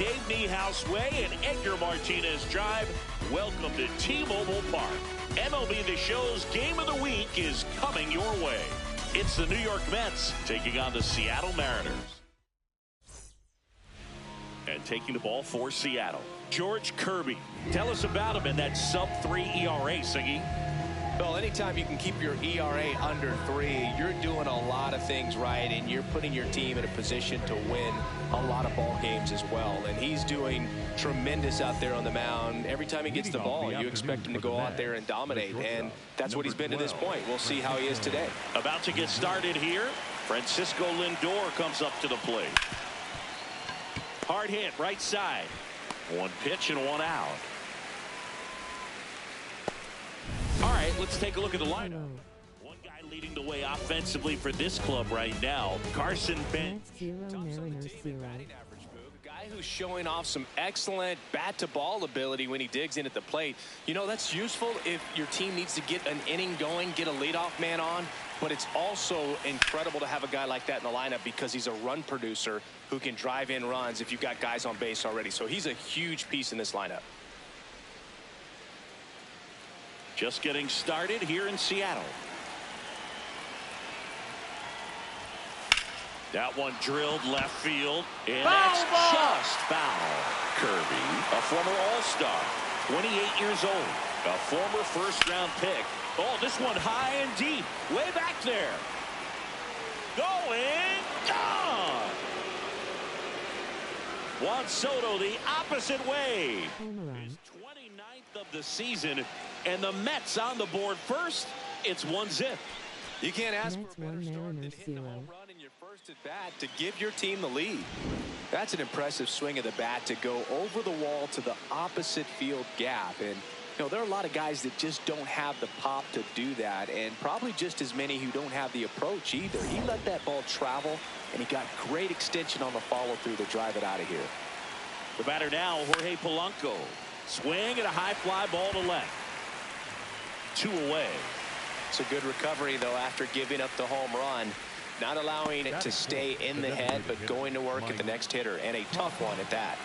Dave Niehaus Way and Edgar Martinez Drive. Welcome to T-Mobile Park. MLB The Show's Game of the Week is coming your way. It's the New York Mets taking on the Seattle Mariners. And taking the ball for Seattle, George Kirby. Tell us about him in that sub-3 ERA, Siggy. Well, anytime you can keep your ERA under 3, you're doing a lot of things right, and you're putting your team in a position to win a lot of ball games as well. And he's doing tremendous out there on the mound. Every time he gets the ball, you expect him to go out there and dominate, and that's what he's been to this point. We'll see how he is today. About to get started here. Francisco Lindor comes up to the plate. Hard hit, right side. One pitch and one out. All right, let's take a look at the lineup. One guy leading the way offensively for this club right now, Carson Bench. A guy who's showing off some excellent bat-to-ball ability when he digs in at the plate. You know, that's useful if your team needs to get an inning going, get a leadoff man on. But it's also incredible to have a guy like that in the lineup because he's a run producer who can drive in runs if you've got guys on base already. So he's a huge piece in this lineup. Just getting started here in Seattle. That one drilled left field, and that's just foul. Kirby, a former All-Star, 28 years old, a former first-round pick. Oh, this one high and deep, way back there. Going, gone. Juan Soto the opposite way. His 29th of the season, and the Mets on the board first. It's 1-0. You can't ask for a better start than hitting the home run in your first at bat to give your team the lead. That's an impressive swing of the bat to go over the wall to the opposite field gap. And you know, there are a lot of guys that just don't have the pop to do that, and probably just as many who don't have the approach either. He let that ball travel, and he got great extension on the follow-through to drive it out of here. The batter now, Jorge Polanco. Swing and a high fly ball to left. 2 away. It's a good recovery, though, after giving up the home run. Not allowing it to stay in the head, but going to work at the next hitter, and a tough one at that.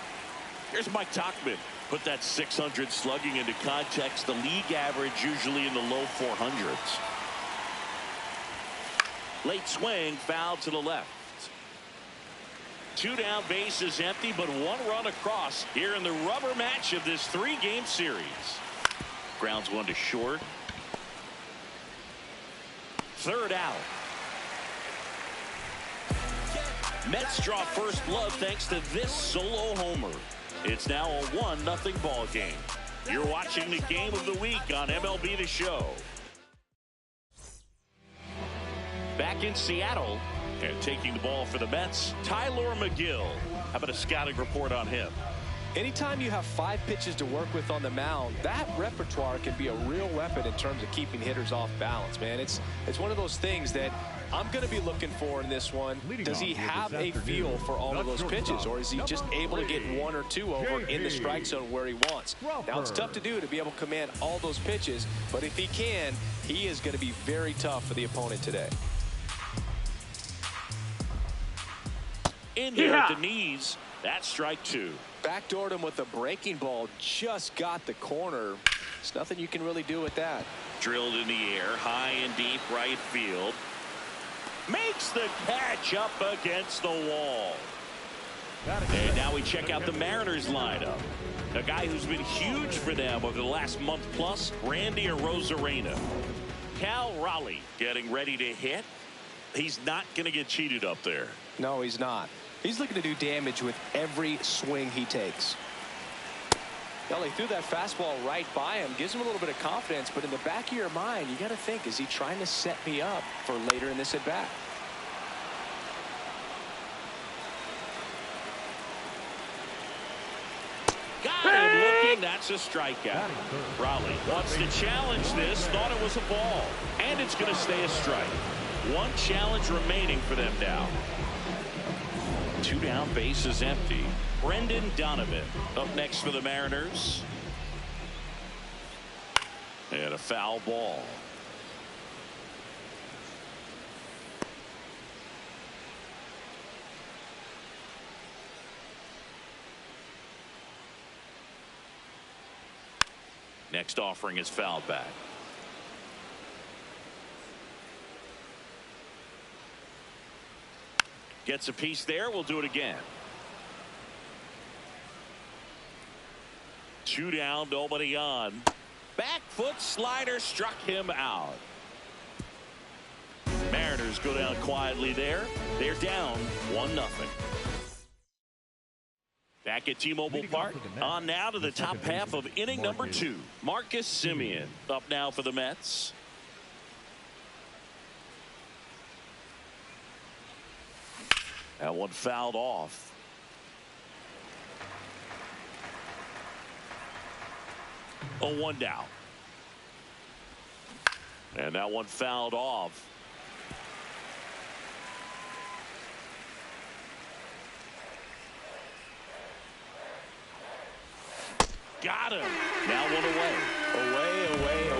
Here's Mike Tauchman. Put that 600 slugging into context. The league average usually in the low 400s. Late swing, foul to the left. 2 down, bases empty, but 1 run across here in the rubber match of this 3-game series. Grounds 1 to short. 3rd out. Mets draw first blood thanks to this solo homer. It's now a 1-0 ball game. You're watching the Game of the Week on MLB The Show. Back in Seattle and taking the ball for the Mets, Tyler McGill. How about a scouting report on him? Anytime you have 5 pitches to work with on the mound, that repertoire can be a real weapon in terms of keeping hitters off balance, man. It's one of those things that I'm going to be looking for in this one. Does he have a feel for all of those pitches, or is he just able to get 1 or 2 over in the strike zone where he wants? Now, it's tough to do to be able to command all those pitches, but if he can, he is going to be very tough for the opponent today. In there at the knees. That's strike 2. Backdoored him with a breaking ball. Just got the corner. There's nothing you can really do with that. Drilled in the air, high and deep right field. Makes the catch up against the wall. And now we check out the Mariners lineup. A guy who's been huge for them over the last month plus, Randy Arozarena. Cal Raleigh getting ready to hit. He's not going to get cheated up there. No, he's not. He's looking to do damage with every swing he takes. Well, he threw that fastball right by him. Gives him a little bit of confidence, but in the back of your mind, you got to think, is he trying to set me up for later in this at-bat? Got him looking. That's a strikeout. Raleigh wants to challenge this. Thought it was a ball. And it's going to stay a strike. 1 challenge remaining for them now. 2 down, bases empty. Brendan Donovan up next for the Mariners. And a foul ball. Next offering is fouled back. Gets a piece there. We'll do it again. 2 down, nobody on. Back foot slider struck him out. Mariners go down quietly there. They're down 1-0. Back at T-Mobile Park. On now to the top half of inning number 2. Marcus Semien up now for the Mets. That one fouled off. A 1 down. And that one fouled off. Got him. Now one away.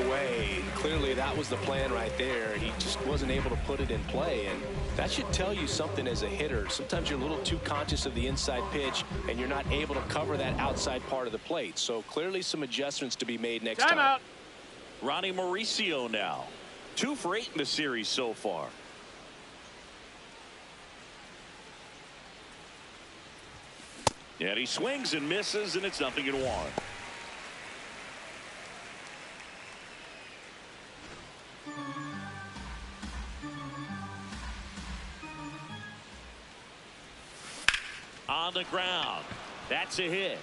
Away. Clearly that was the plan right there. He just wasn't able to put it in play, and that should tell you something as a hitter. Sometimes you're a little too conscious of the inside pitch and you're not able to cover that outside part of the plate. So clearly some adjustments to be made next time. Out. Ronnie Mauricio now 2 for 8 in the series so far. And he swings and misses, and it's 0-1. On the ground. That's a hit.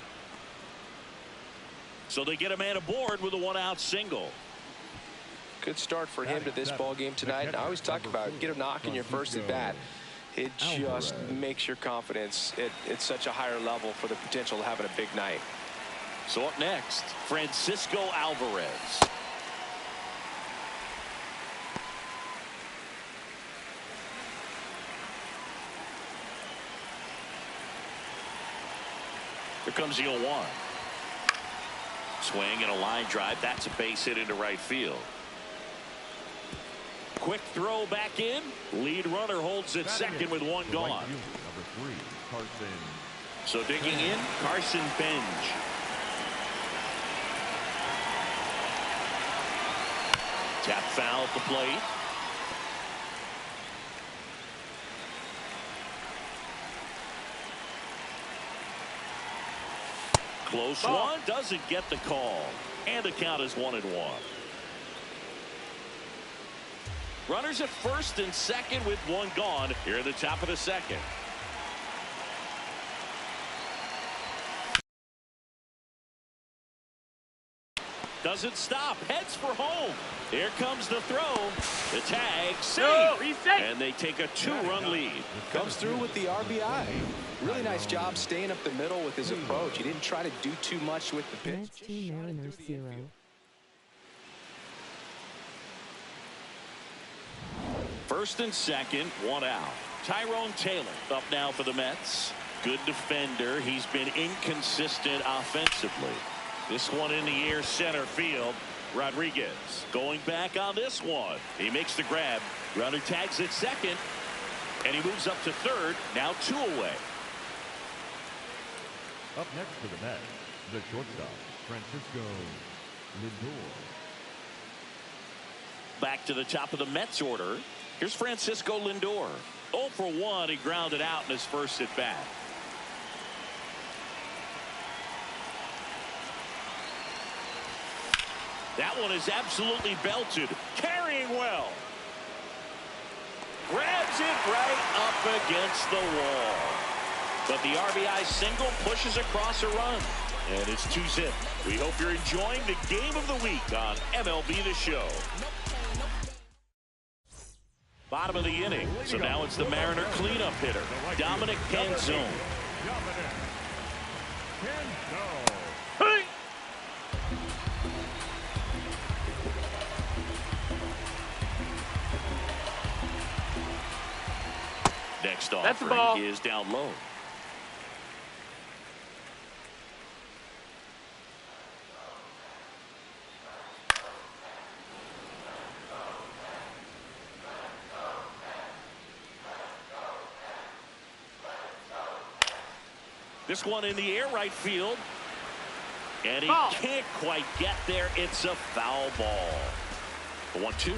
So they get a man aboard with a 1-out single. Good start for him to this ball game tonight. And I always talk about get a knock in your first at bat. It just makes your confidence at such a higher level for the potential of having a big night. So up next, Francisco Alvarez. Here comes the 0-1. Swing and a line drive. That's a base hit into right field. Quick throw back in. Lead runner holds at second with 1 gone. Number 3, Carson. So digging in, Carson Benj. Tap foul at the plate. Close one, doesn't get the call. And the count is 1-1. Runners at first and second with 1 gone here at the top of the second. Doesn't stop, heads for home. Here comes the throw. The tag, safe. And they take a 2-run lead. Comes through with the RBI. Really nice job staying up the middle with his approach. He didn't try to do too much with the pitch. Mariners 0. First and second, 1 out. Tyrone Taylor up now for the Mets. Good defender. He's been inconsistent offensively. This one in the air, center field. Rodriguez going back on this one. He makes the grab. Runner tags at second. And he moves up to third. Now 2 away. Up next for the Mets, the shortstop, Francisco Lindor. Back to the top of the Mets order. Here's Francisco Lindor. 0 for 1. He grounded out in his first at bat. That one is absolutely belted. Carrying well. Grabs it right up against the wall. But the RBI single pushes across a run. And it's 2-0. We hope you're enjoying the game of the week on MLB The Show. Bottom of the inning. So now it's the Mariner cleanup hitter, Dominic Canzone. Next offering is down low. This one in the air, right field. And he can't quite get there. It's a foul ball. The 1-2.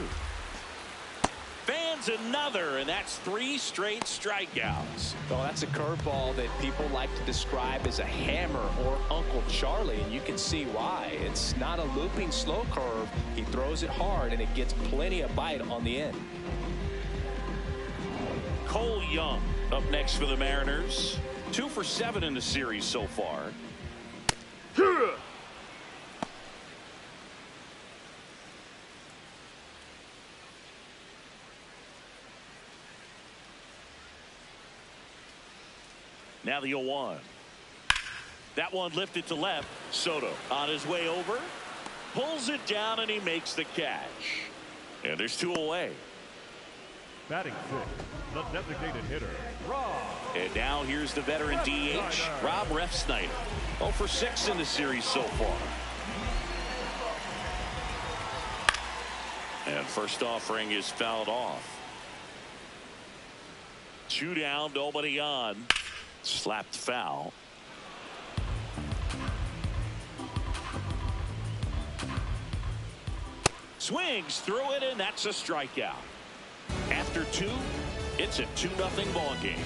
Fans another, and that's 3 straight strikeouts. Oh, that's a curveball that people like to describe as a hammer or Uncle Charlie, and you can see why. It's not a looping slow curve. He throws it hard, and it gets plenty of bite on the end. Cole Young up next for the Mariners. 2 for 7 in the series so far. Now the 0-1. That one lifted to left. Soto on his way over. Pulls it down and he makes the catch. And there's 2 away. Batting 6, the designated hitter, Rob. And now here's the veteran DH, Rob Refsnyder. 0 for 6 in the series so far. And first offering is fouled off. 2 down, nobody on. Slapped foul. Swings through it, and that's a strikeout. After 2, it's a 2-0 ball game.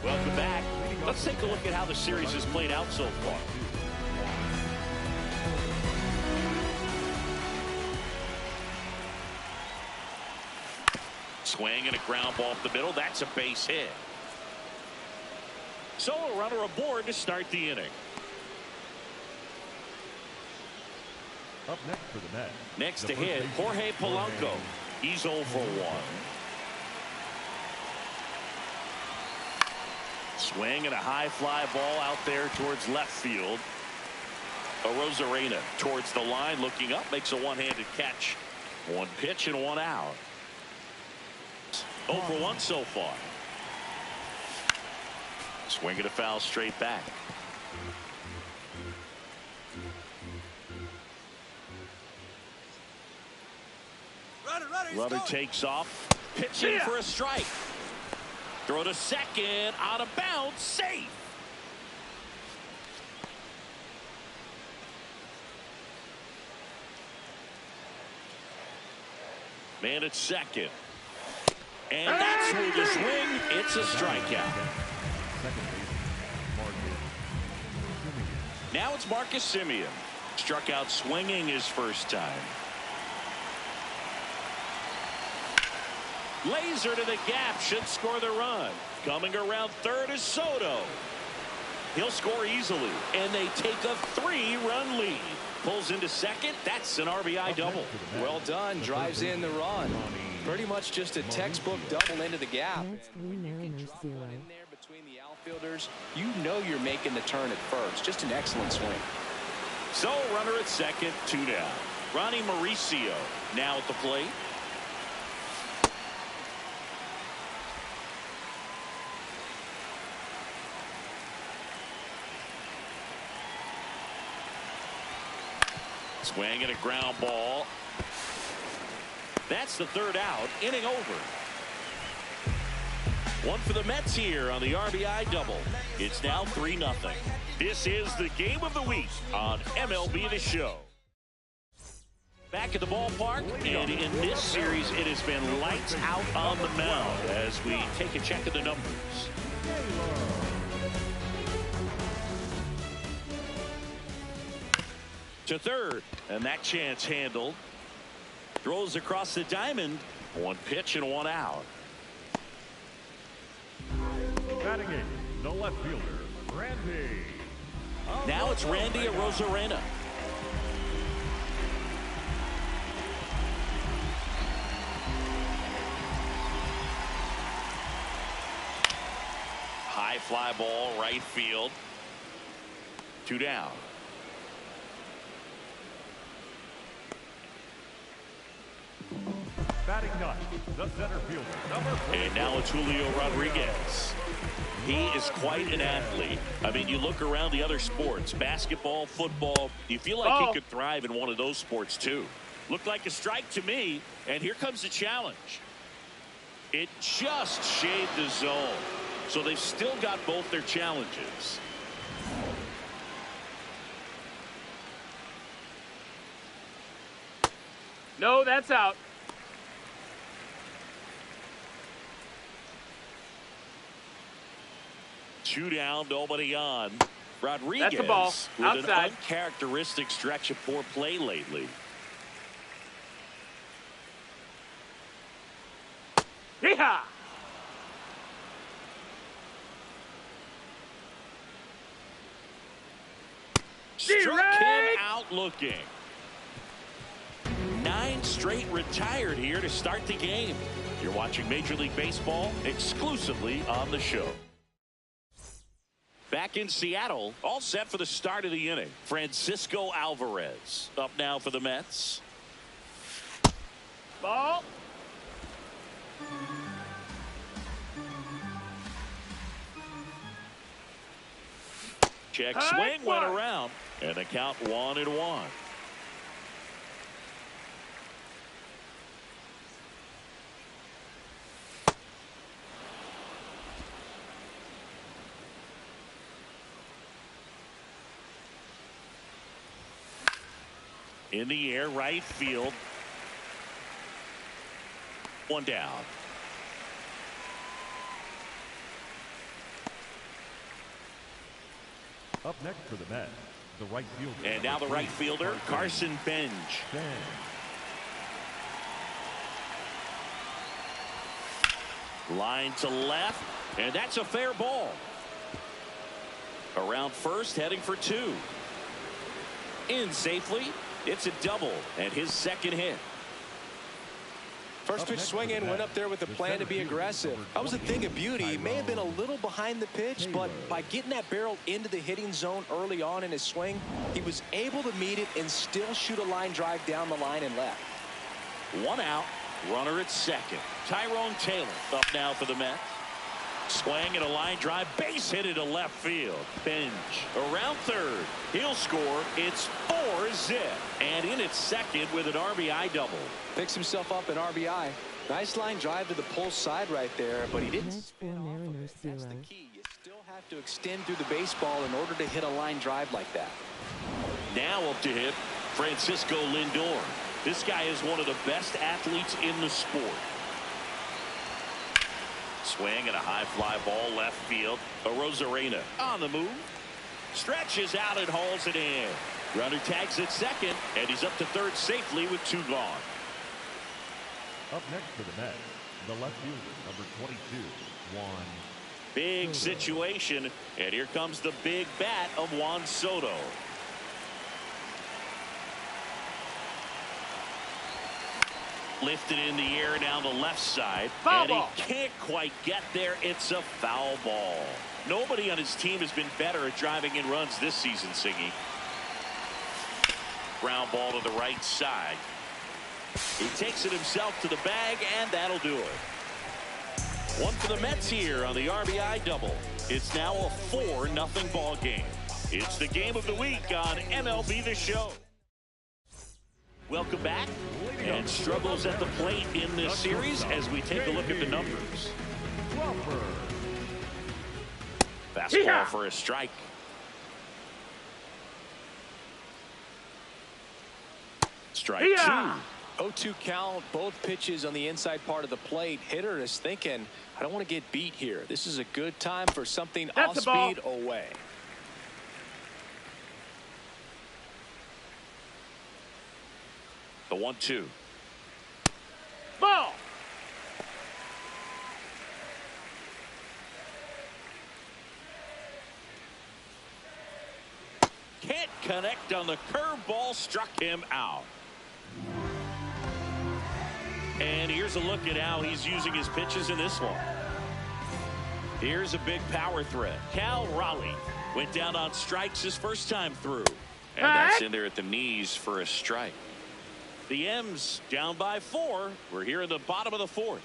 Welcome back. Let's take a look at how the series has played out so far. Swing and a ground ball up the middle. That's a base hit. So a runner aboard to start the inning. Up next for the Mets. Next to hit, Jorge Polanco. He's 0 for 1. Swing and a high fly ball out there towards left field. Arozarena towards the line, looking up, makes a one-handed catch. 1 pitch and 1 out. 0 for 1 so far. Swing and a foul straight back. Runner takes off, pitching for a strike. Throw to second, out of bounds, safe. Man at second. And that's through the swing. It's a strikeout. Now it's Marcus Semien. Struck out swinging his first time. Laser to the gap, should score the run. Coming around third is Soto. He'll score easily, and they take a 3-run lead. Pulls into second. That's an RBI double. Well done. Drives in the run. Pretty much just a textbook double into the gap. That's 3 Mariners 0. In there between the outfielders, you know you're making the turn at first. Just an excellent swing. So runner at second, 2 down. Ronnie Mauricio now at the plate. Swing and a ground ball. That's the 3rd out. Inning over. 1 for the Mets here on the RBI double. It's now 3-0. This is the game of the week on MLB The Show. Back at the ballpark, and in this series, it has been lights out on the mound as we take a check of the numbers. To third, and that chance handled. Throws across the diamond. 1 pitch and 1 out. Batting 8, the left fielder, Randy. Now it's Randy Arozarena. High fly ball, right field. 2 down. Batting 9, the center fielder, number 4. And now it's Julio Rodriguez. He is quite an athlete. I mean, you look around the other sports, basketball, football, you feel like he could thrive in one of those sports too. Looked like a strike to me, and here comes the challenge. It just shaved the zone. So they've still got both their challenges. No, that's out. Two down, nobody on. Rodriguez That's a ball. with Outside. an uncharacteristic stretch of poor play lately. Yeehaw! Struck him out looking. 9 straight retired here to start the game. You're watching Major League Baseball exclusively on the show. Back in Seattle, all set for the start of the inning. Francisco Alvarez up now for the Mets. Ball. Check swing went around, and the count 1-1. In the air, right field. One down. Up next for the Mets, the right fielder. And now the right fielder, Carson Bench. Line to left, and that's a fair ball. Around first, heading for 2. In safely. It's a double and his second hit. First pitch swing in, went up there with a plan to be aggressive. That was a thing of beauty. He may have been a little behind the pitch, but by getting that barrel into the hitting zone early on in his swing, he was able to meet it and still shoot a line drive down the line and left. 1 out, runner at second. Tyrone Taylor up now for the Mets. Swing and a line drive, base hit into left field. Bench around third. He'll score. It's 4-0. And in at second with an RBI double. Picks himself up an RBI. Nice line drive to the pull side right there, but he didn't spin off of it. That's the key. You still have to extend through the baseball in order to hit a line drive like that. Now up to hit Francisco Lindor. This guy is one of the best athletes in the sport. Swing and a high fly ball left field. Arozarena on the move. Stretches out and hauls it in. Runner tags at second, and he's up to third safely with 2 gone. Up next for the Mets, the left fielder, number 22, Juan. Big situation, and here comes the big bat of Juan Soto. Lifted in the air down the left side, Foul and ball. he can't quite get there. It's a foul ball. Nobody on his team has been better at driving in runs this season, Singy. Ground ball to the right side. He takes it himself to the bag, and that'll do it. One for the Mets here on the RBI double. It's now a 4-0 ball game. It's the game of the week on MLB The Show. Welcome back. And struggles at the plate in this series as we take a look at the numbers. Fastball for a strike. Strike 2. 0-2 count, both pitches on the inside part of the plate. Hitter is thinking, I don't want to get beat here. This is a good time for something off speed away. The 1-2. Ball. Can't connect on the curveball, struck him out. And here's a look at how he's using his pitches in this one. Here's a big power threat. Cal Raleigh went down on strikes his first time through. And that's in there at the knees for a strike. The M's down by 4. We're here in the bottom of the 4th.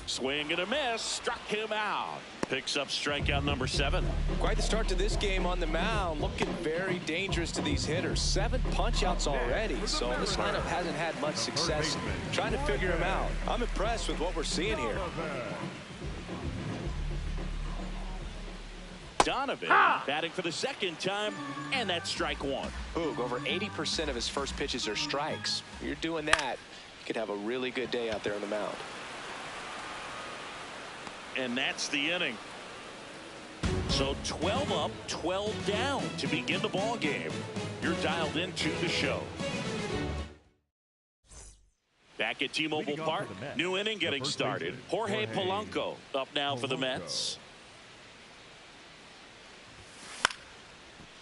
Swing and a miss, struck him out. Picks up strikeout number 7. Quite the start to this game on the mound. Looking very dangerous to these hitters. 7 punch-outs already. So this lineup hasn't had much success trying to figure him out. I'm impressed with what we're seeing here. Donovan batting for the second time, and that's strike 1. Boog, over 80% of his first pitches are strikes. If you're doing that, you could have a really good day out there on the mound. And that's the inning. So 12 up, 12 down to begin the ball game. You're dialed into the show. Back at T-Mobile Park, new inning getting started. Jorge Polanco up now for the Mets.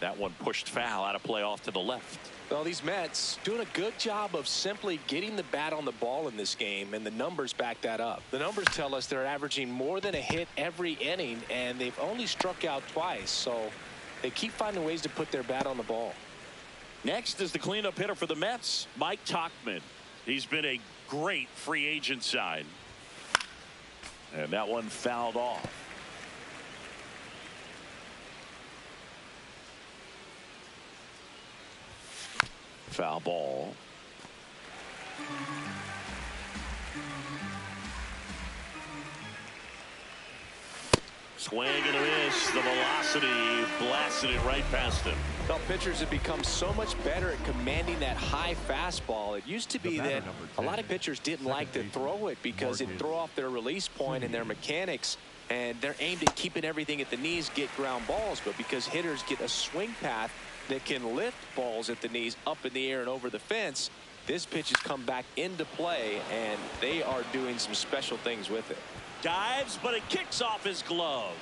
That one pushed foul out of play off to the left. Well, these Mets doing a good job of simply getting the bat on the ball in this game, and the numbers back that up. The numbers tell us they're averaging more than a hit every inning, and they've only struck out twice, so they keep finding ways to put their bat on the ball. Next is the cleanup hitter for the Mets, Mike Tauchman. He's been a great free agent sign. And that one fouled off. Foul ball. Swing and a miss. The velocity blasted it right past him. Well, pitchers have become so much better at commanding that high fastball. It used to be that a lot of pitchers didn't like to throw it because it'd throw off their release point and their mechanics, and they're aimed at keeping everything at the knees, get ground balls. But because hitters get a swing path that can lift balls at the knees up in the air and over the fence, this pitch has come back into play, and they are doing some special things with it. Dives, but it kicks off his glove.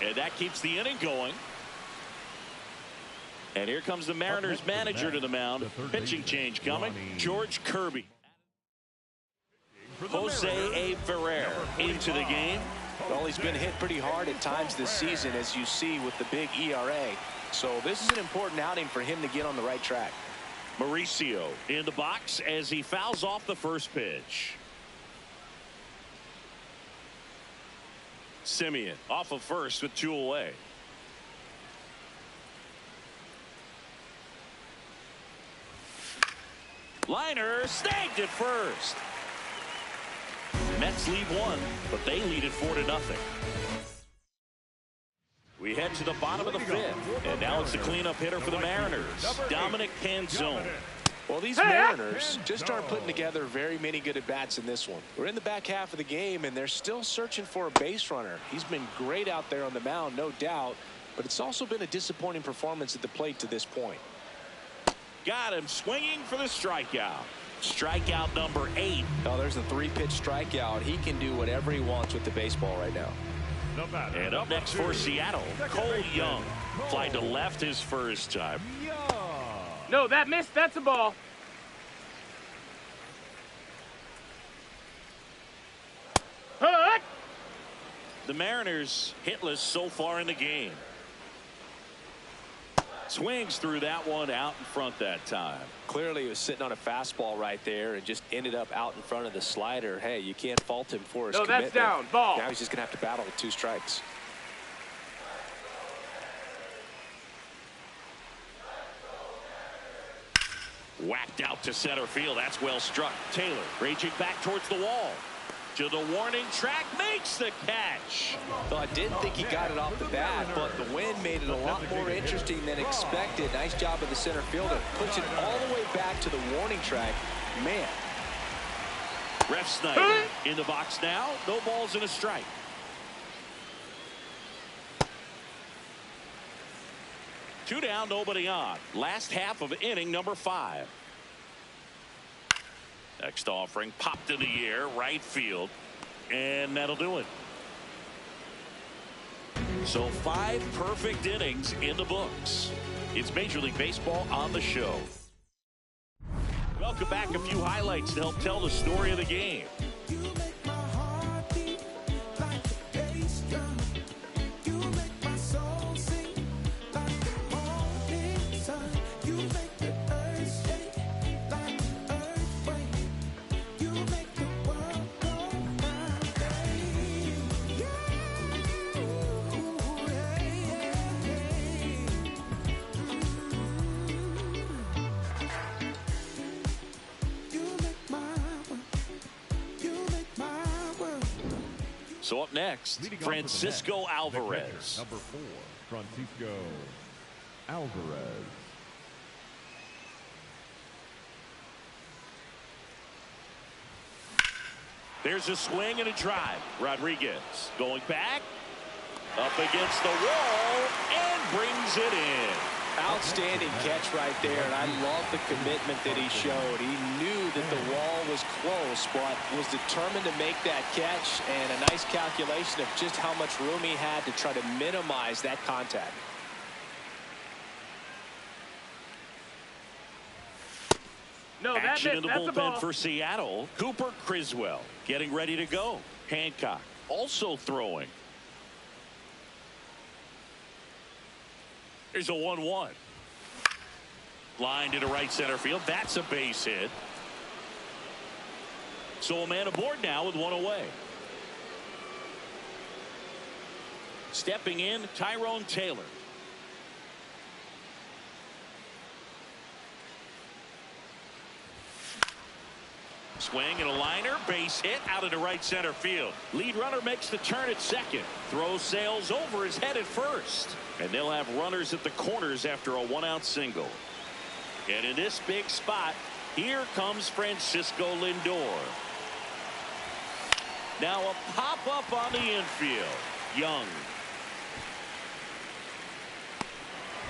And that keeps the inning going. And here comes the Mariners manager to the mound. Pitching change coming. George Kirby. Jose A. Ferrer into the game. Well, he's been hit pretty hard at times this season, as you see with the big ERA. So this is an important outing for him to get on the right track. Mauricio in the box as he fouls off the first pitch. Simeon off of first with 2 away. Liner snagged at first. Mets lead 1, but they lead it 4-0. We head to the bottom of the 5th, and now it's the cleanup hitter for the Mariners, Dominic Canzone. Well, these Mariners just aren't putting together very many good at-bats in this one. We're in the back half of the game, and they're still searching for a base runner. He's been great out there on the mound, no doubt, but it's also been a disappointing performance at the plate to this point. Got him swinging for the strikeout. Strikeout number 8. Oh, there's a 3-pitch strikeout. He can do whatever he wants with the baseball right now. And up next for Seattle, Cole Young. Fly to left his first time. No, that missed. That's a ball. Hut! The Mariners hitless so far in the game. Swings through that one out in front that time. Clearly he was sitting on a fastball right there and just ended up out in front of the slider. Hey, you can't fault him for his commitment. That's down. Ball. Now he's just going to have to battle with 2 strikes. Whacked out to center field. That's well struck. Taylor raging back towards the wall. To the warning track, makes the catch. Well, I didn't think he got it off the bat, but the wind made it a lot more interesting than expected. Nice job of the center fielder. Puts it all the way back to the warning track. Man. Ref Snyder in the box now. No balls and a strike. Two down, nobody on. Last half of inning number 5. Next offering popped in the air, right field, and that'll do it. So 5 perfect innings in the books. It's Major League Baseball on the show. Welcome back. A few highlights to help tell the story of the game. So up next, Leading off Francisco the net, the Alvarez. catcher, number 4, Francisco Alvarez. There's a swing and a drive. Rodriguez going back, up against the wall, and brings it in. Outstanding catch right there, and I love the commitment that he showed. He knew that the wall was close, but was determined to make that catch, and a nice calculation of just how much room he had to try to minimize that contact. No, that Action missed. in the That's a bullpen ball. for Seattle. Cooper Criswell getting ready to go. Hancock also throwing. There's a 1-1. Line into right center field. That's a base hit. So a man aboard now with one away. Stepping in, Tyrone Taylor. Swing and a liner, base hit out into right center field. Lead runner makes the turn at second. Throw sails over his head at first. And they'll have runners at the corners after a one-out single. And in this big spot, here comes Francisco Lindor. Now a pop-up on the infield. Young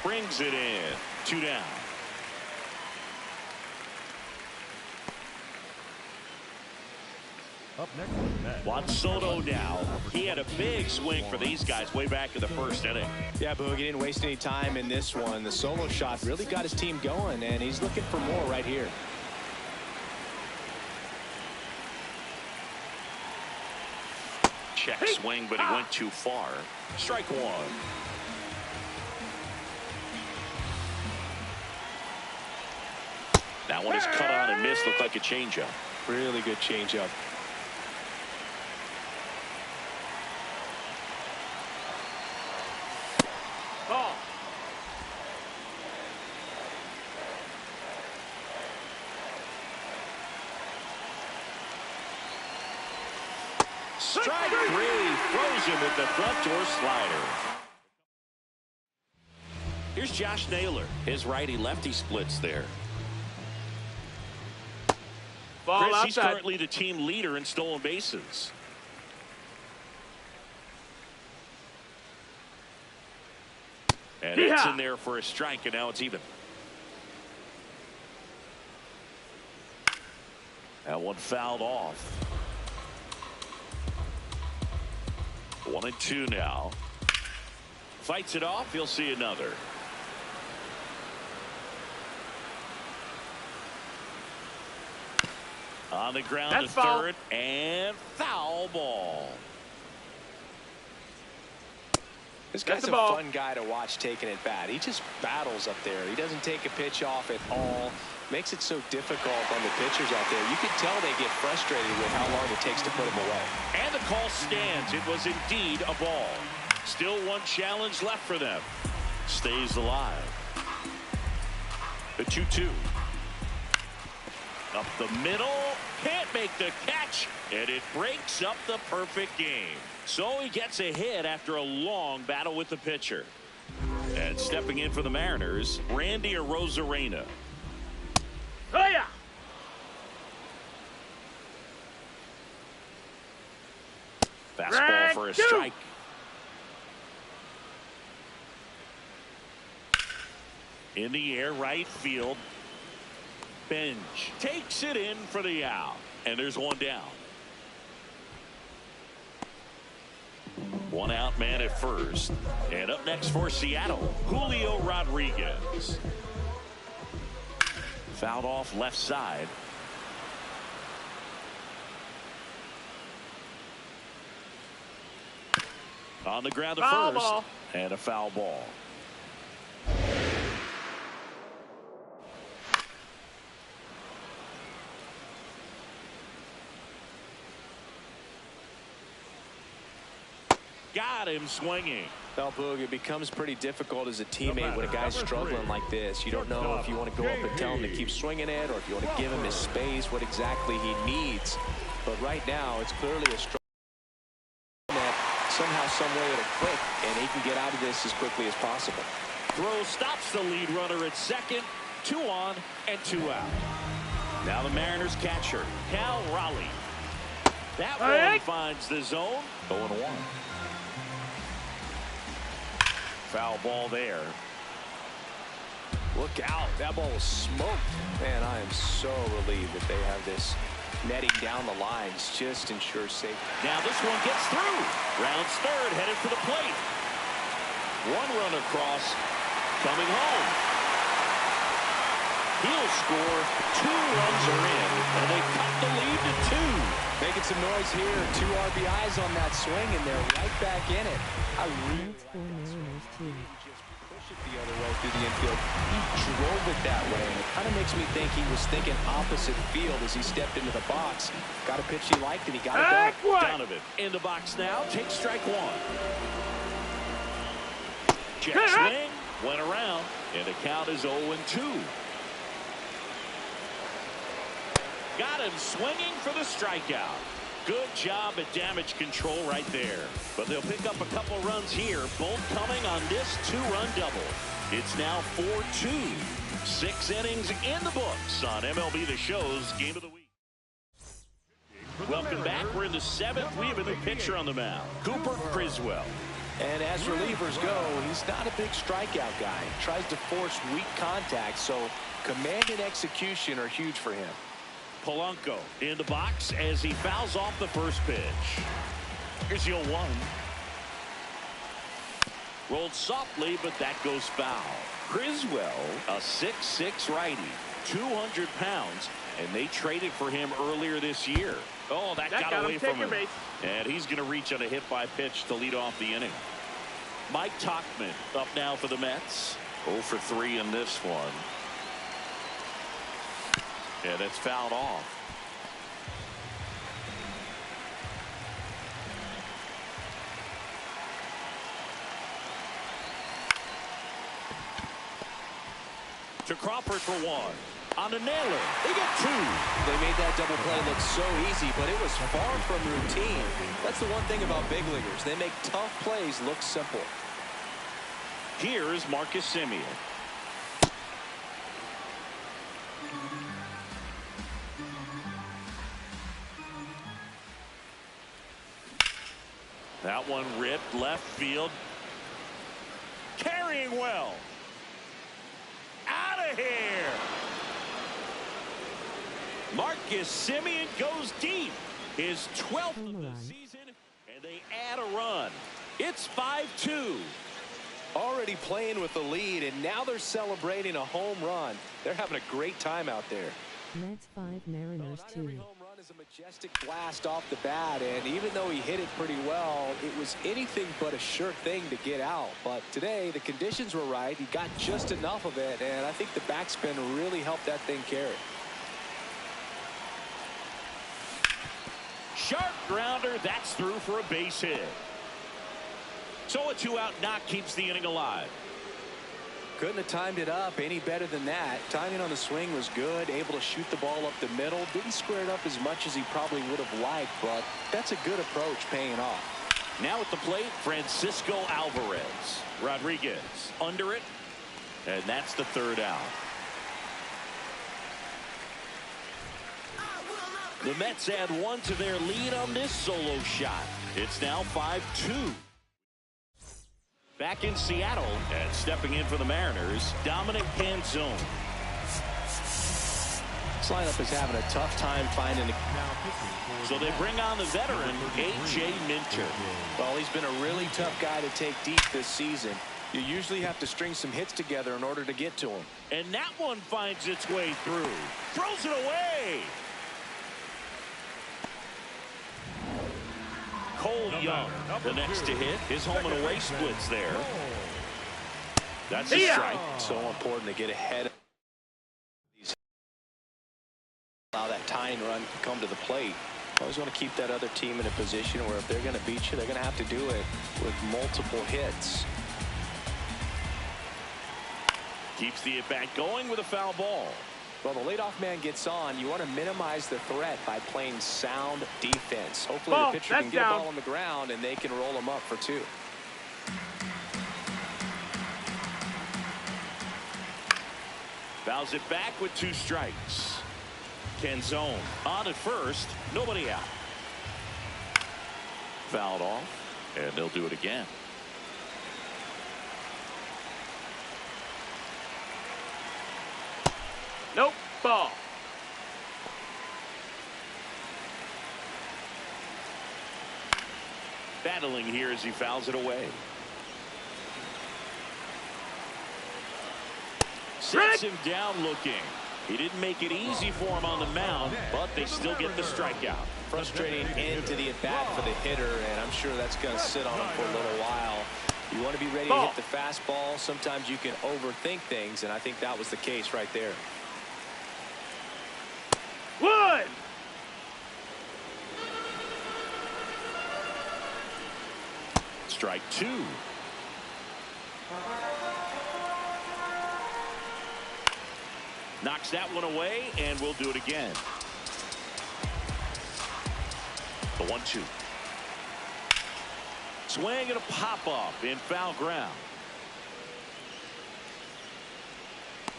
brings it in. 2 down. Up next is Matt. Juan Soto now. He had a big swing for these guys way back in the first inning. Yeah, Boog, he didn't waste any time in this one. The solo shot really got his team going, and he's looking for more right here. Check swing, but he went too far. Strike one. That one is cut on and missed. Looked like a changeup. Really good changeup. Ball. Strike 3. Throws him with the front door slider. Here's Josh Naylor. His righty-lefty splits there. Ball Chris, outside. he's currently the team leader in stolen bases. And it's in there for a strike, and now it's even. That one fouled off. 1-2 now. Fights it off. He'll see another. On the ground That's to foul. third, and foul ball. This guy's That's a a ball. fun guy to watch taking it bat. He just battles up there. He doesn't take a pitch off at all. Makes it so difficult on the pitchers out there. You can tell they get frustrated with how long it takes to put him away. And the call stands. It was indeed a ball. Still one challenge left for them. Stays alive. The 2-2. Up the middle. Can't make the catch. And it breaks up the perfect game. So he gets a hit after a long battle with the pitcher. And stepping in for the Mariners, Randy Arozarena. Oh, yeah. Fastball for a strike. In the air, right field. Bench takes it in for the out. And there's one down. One out man at first. And up next for Seattle, Julio Rodriguez. Fouled off left side. On the ground to Foul first. ball. And a foul ball. Got him swinging. Well, Boog, it becomes pretty difficult as a teammate when a guy's struggling like this. You don't know if you want to go up and tell him to keep swinging it or if you want to give him his space, what exactly he needs. But right now, it's clearly a struggle somehow, some way it'll click, and he can get out of this as quickly as possible. Throw stops the lead runner at second. 2 on and 2 out. Now the Mariners catcher, Cal Raleigh. That one finds the zone. 0-1. Foul ball there. Look out. That ball was smoked. Man, I am so relieved that they have this netting down the lines. Just ensures safety. Now this one gets through. Rounds third, headed for the plate. 1 run across, coming home. He'll score. 2 runs are in, and they cut the lead to 2. Making some noise here. 2 RBIs on that swing, and they're right back in it. I really push it the other way through the infield. He drove it that way, and it kind of makes me think he was thinking opposite field as he stepped into the box. Got a pitch he liked, and he got it done. Donovan in the box now. Takes strike 1. Check swing. Went around, and the count is 0-2. Got him swinging for the strikeout. Good job at damage control right there. But they'll pick up a couple runs here, both coming on this 2-run double. It's now 4-2. 6 innings in the books on MLB The Show's Game of the Week. Welcome back. We're in the 7th. We have a new pitcher on the mound, Cooper Criswell. And as relievers go, he's not a big strikeout guy. He tries to force weak contact, so command and execution are huge for him. Polanco in the box as he fouls off the first pitch. Here's 0-1. Rolled softly, but that goes foul. Criswell, a 6'6" righty, 200 pounds, and they traded for him earlier this year. Oh, that got away from him. And he's going to reach on a hit-by pitch to lead off the inning. Mike Tauchman up now for the Mets. 0 for 3 in this one. And it's fouled off. To Crawford for 1. On the nailer. They get 2. They made that double play look so easy, but it was far from routine. That's the one thing about big leaguers. They make tough plays look simple. Here's Marcus Semien. That one ripped left field. Carrying well. Out of here. Marcus Semien goes deep. His 12th of the season, and they add a run. It's 5-2. Already playing with the lead, and now they're celebrating a home run. They're having a great time out there. Mets 5, Mariners 2. Every home run is a majestic blast off the bat, and even though he hit it pretty well, it was anything but a sure thing to get out. But today, the conditions were right. He got just enough of it, and I think the backspin really helped that thing carry. Sharp grounder. That's through for a base hit. So a 2-out knock keeps the inning alive. Couldn't have timed it up any better than that. Timing on the swing was good. Able to shoot the ball up the middle. Didn't square it up as much as he probably would have liked, but that's a good approach paying off. Now at the plate, Francisco Alvarez. Rodriguez under it, and that's the 3rd out. The Mets add 1 to their lead on this solo shot. It's now 5-2. Back in Seattle, and stepping in for the Mariners, Dominic Canzone. This lineup is having a tough time finding a... So they bring on the veteran, A.J. Minter. Well, he's been a really tough guy to take deep this season. You usually have to string some hits together in order to get to him. And that one finds its way through. Throws it away. Cole Young, the next to hit. His home and away splits there. That's a strike. So important to get ahead of these. Allow that tying run to come to the plate. Always want to keep that other team in a position where if they're going to beat you, they're going to have to do it with multiple hits. Keeps the at-bat going with a foul ball. Well, the leadoff man gets on. You want to minimize the threat by playing sound defense. Hopefully Ball, the pitcher that's can get down. a ball on the ground and they can roll him up for 2. Fouls it back with 2 strikes. Canzone on at first. Nobody out. Fouled off, and they'll do it again. Nope. Ball. Battling here as he fouls it away. Sets him down looking. He didn't make it easy for him on the mound, but they still get the strikeout. Frustrating end to the at-bat for the hitter, and I'm sure that's going to sit on him for a little while. You want to be ready to hit the fastball. Sometimes you can overthink things, and I think that was the case right there. Wood. Strike 2. Knocks that one away, and we'll do it again. The 1-2. Swing and a pop-up in foul ground.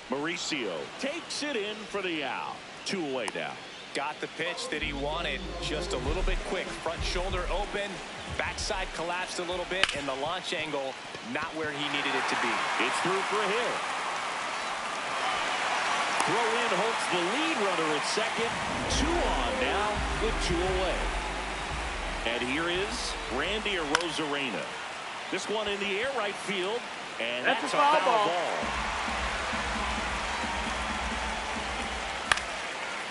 Mauricio takes it in for the out. 2 away now. Got the pitch that he wanted, just a little bit quick. Front shoulder open, backside collapsed a little bit, and the launch angle not where he needed it to be. It's through for a hit. Throw in holds the lead runner at second. 2 on now with 2 away. And here is Randy Arozarena. This one in the air right field, and that's a foul ball.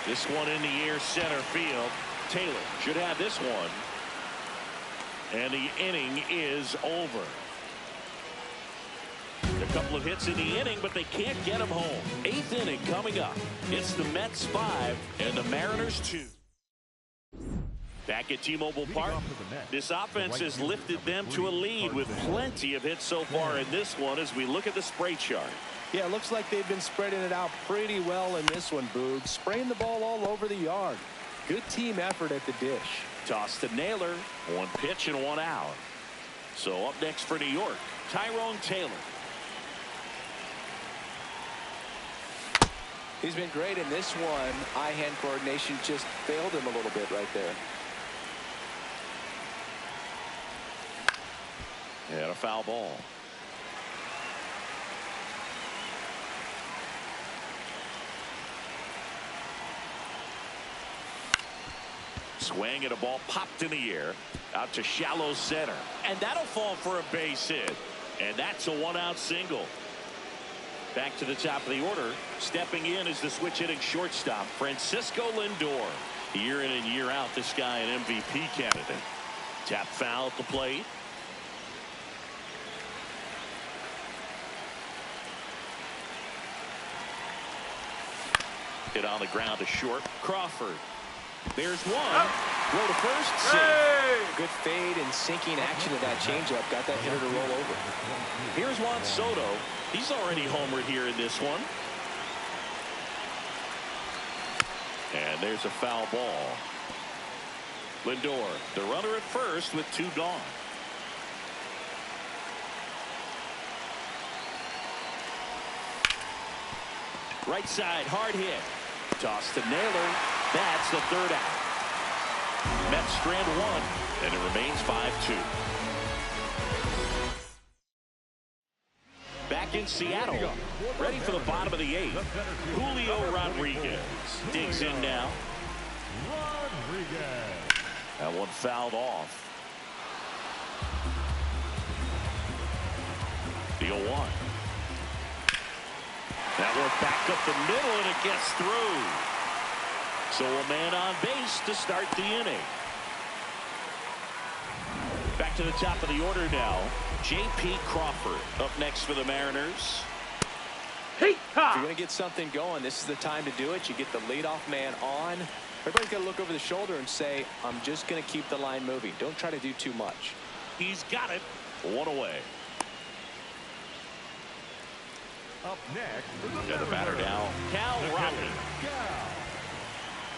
This one in the air center field. Taylor should have this one. And the inning is over. A couple of hits in the inning, but they can't get him home. 8th inning coming up. It's the Mets 5 and the Mariners 2. Back at T-Mobile Park, this offense has lifted them to a lead with plenty of hits so far in this one as we look at the spray chart. Yeah, it looks like they've been spreading it out pretty well in this one, Boog. Spraying the ball all over the yard. Good team effort at the dish. Toss to Naylor. 1 pitch and 1 out. So up next for New York, Tyrone Taylor. He's been great in this one. Eye-hand coordination just failed him a little bit right there. And a foul ball. Swing and a ball popped in the air out to shallow center, and that'll fall for a base hit, and that's a 1-out single. Back to the top of the order. Stepping in is the switch hitting shortstop Francisco Lindor. Year in and year out, this guy an MVP candidate. Tap foul at the plate. Hit on the ground to short. Crawford. There's one. Throw to first. Safe. Good fade and sinking action of that changeup. Got that hitter to roll over. Here's Juan Soto. He's already homered here in this one. And there's a foul ball. Lindor, the runner at first with 2 gone. Right side, hard hit. Toss to Naylor. That's the 3rd out. Mets strand 1, and it remains 5-2. Back in Seattle, ready for the bottom of the 8th. Julio Rodriguez digs in now. That one fouled off. The 0-1. That one back up the middle, and it gets through. So a man on base to start the inning. Back to the top of the order now. J.P. Crawford up next for the Mariners. Hey, If you're going to get something going, this is the time to do it. You get the leadoff man on. Everybody's got to look over the shoulder and say, I'm just going to keep the line moving. Don't try to do too much. He's got it. 1 away. Up next, And the batter now, Cal Raleigh.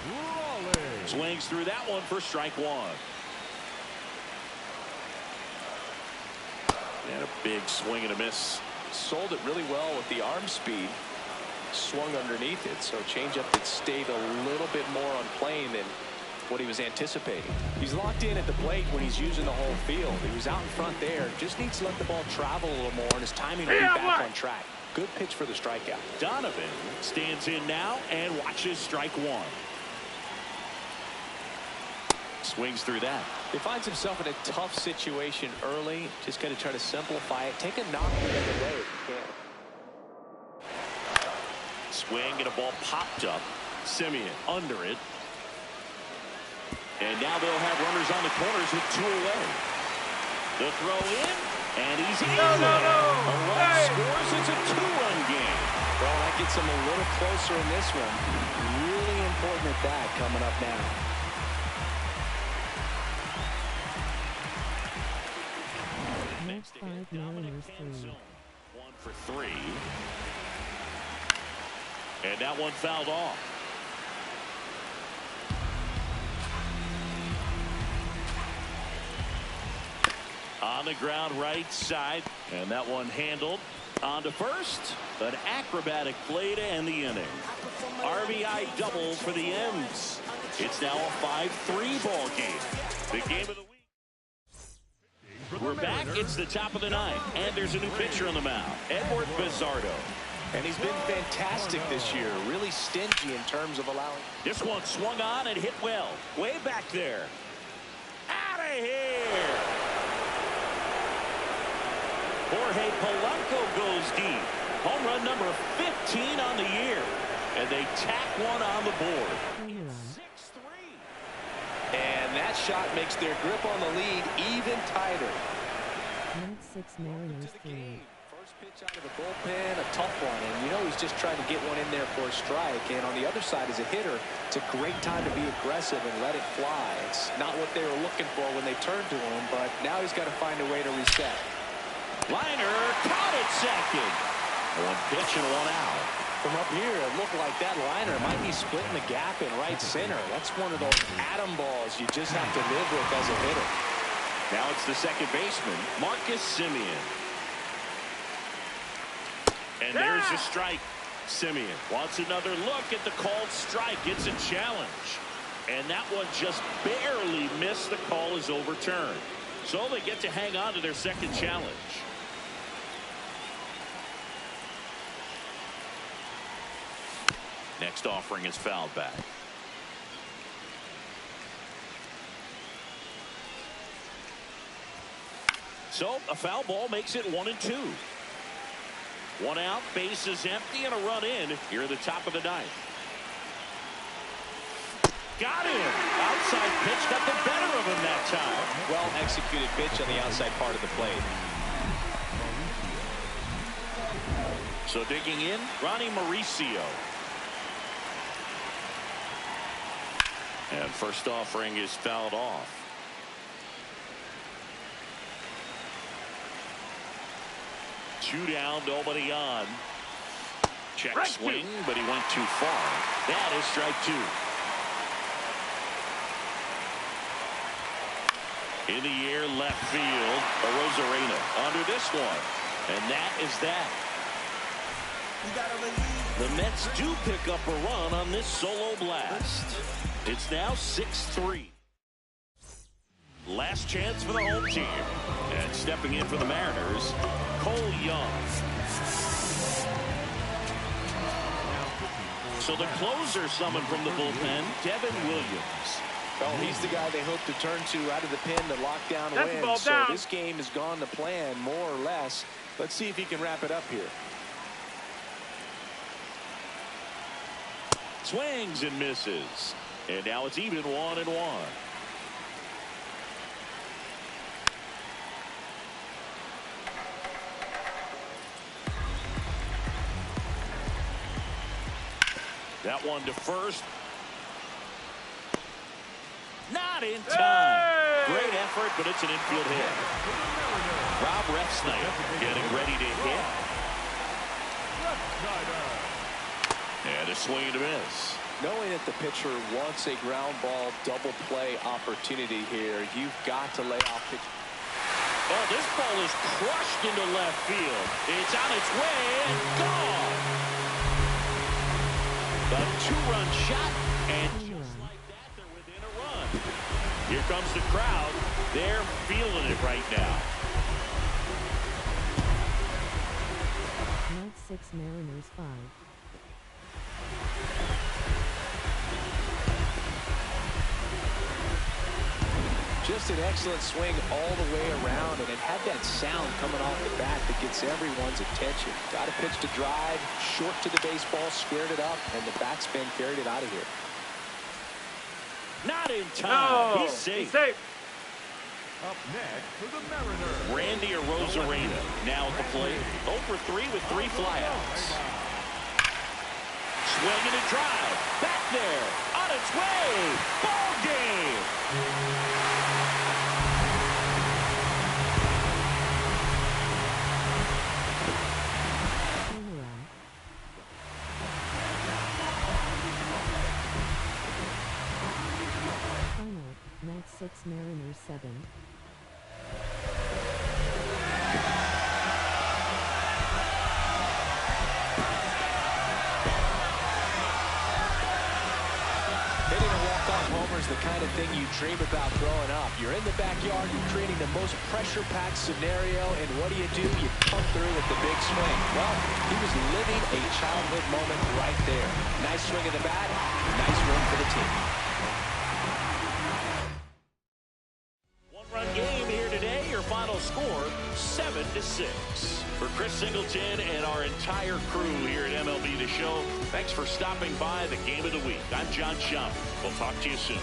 Raleigh. Swings through that one for strike one. And a big swing and a miss. Sold it really well with the arm speed. Swung underneath it, so changeup that stayed a little bit more on plane than what he was anticipating. He's locked in at the plate when he's using the whole field. He was out in front there. Just needs to let the ball travel a little more, and his timing will be back on track. Good pitch for the strikeout. Donovan stands in now and watches strike one. Swings through that. He finds himself in a tough situation early. Just got to try to simplify it. Take a knock the other way if you can. Swing and a ball popped up. Simeon under it. And now they'll have runners on the corners with two away. The throw in, and he's in there. A run scores. It's a two-run game. Well, that gets him a little closer in this one. Really important at that coming up now. Next 5 Mariners 3. 1 for 3. And that one fouled off. On the ground right side, and that one handled on to first. An acrobatic play to end the inning. RBI double for the M's. It's now a 5-3 ball game. The game of the week. We're back. It's the top of the ninth, and there's a new pitcher on the mound, Edward Bizzardo. And he's been fantastic this year. Really stingy in terms of allowing. This one swung on and hit well. Way back there. Out of here. Jorge Polanco goes deep. Home run number 15 on the year. And they tack one on the board. 6-3. And that shot makes their grip on the lead even tighter. Next 6 Mariners 3. First pitch out of the bullpen, a tough one. And you know he's just trying to get one in there for a strike. And on the other side as a hitter, it's a great time to be aggressive and let it fly. It's not what they were looking for when they turned to him, but now he's got to find a way to reset. Liner caught at second. One pitch and one out. From up here, it looked like that liner might be splitting the gap in right center. That's one of those atom balls you just have to live with as a hitter. Now it's the second baseman, Marcus Simeon. And there's a strike. Simeon wants another look at the called strike. It's a challenge. And that one just barely missed. The call is overturned. So they get to hang on to their second challenge. Next offering is fouled back. So a foul ball makes it 1-2. One out, base is empty, and a run in here at the top of the ninth. Got him. Outside pitch got the better of him that time. Well executed pitch on the outside part of the plate. So digging in, Ronnie Mauricio. And first offering is fouled off. Two down, nobody on. Check swing, but he went too far. That is strike two. In the air, left field, Arozarena under this one. And that is that. The Mets do pick up a run on this solo blast. It's now 6-3. Last chance for the home team. And stepping in for the Mariners, Cole Young. So the closer summoned from the bullpen, Devin Williams. Well, he's the guy they hope to turn to out of the pen to lock down a win. So this game has gone to plan, more or less. Let's see if he can wrap it up here. Swings and misses. And now it's even 1-1. That one to first. Not in time. Great effort, but it's an infield hit. Rob Refsnyder getting ready to hit. And a swing and a miss. Knowing that the pitcher wants a ground ball double play opportunity here, you've got to lay off pitch. Oh, this ball is crushed into left field. It's on its way and gone. A two-run shot, and just like that, they're within a run. Here comes the crowd. They're feeling it right now. Mets 6, Mariners 5. Just an excellent swing all the way around, and it had that sound coming off the bat that gets everyone's attention. Got a pitch to drive, short to the baseball, squared it up, and the backspin carried it out of here. Not in time. No, He's safe. He's safe. Up next for the Mariners. Randy Arozarena now at the plate. 0 for 3 with 3 flyouts. Swing and a drive. Back there. On its way. Ball game. Final, Mets 6, Mariners 7. Hitting a walk-off homer is the kind of thing you dream about growing up. You're in the backyard, you're creating the most pressure-packed scenario, and what do? You come through with the big swing. Well, he was living a childhood moment right there. Nice swing of the bat, nice win for the team. One-run game here today. Your final score, 7-6. For Chris Singleton and our entire crew here at MLB The Show, thanks for stopping by the Game of the Week. I'm John Schaub. We'll talk to you soon.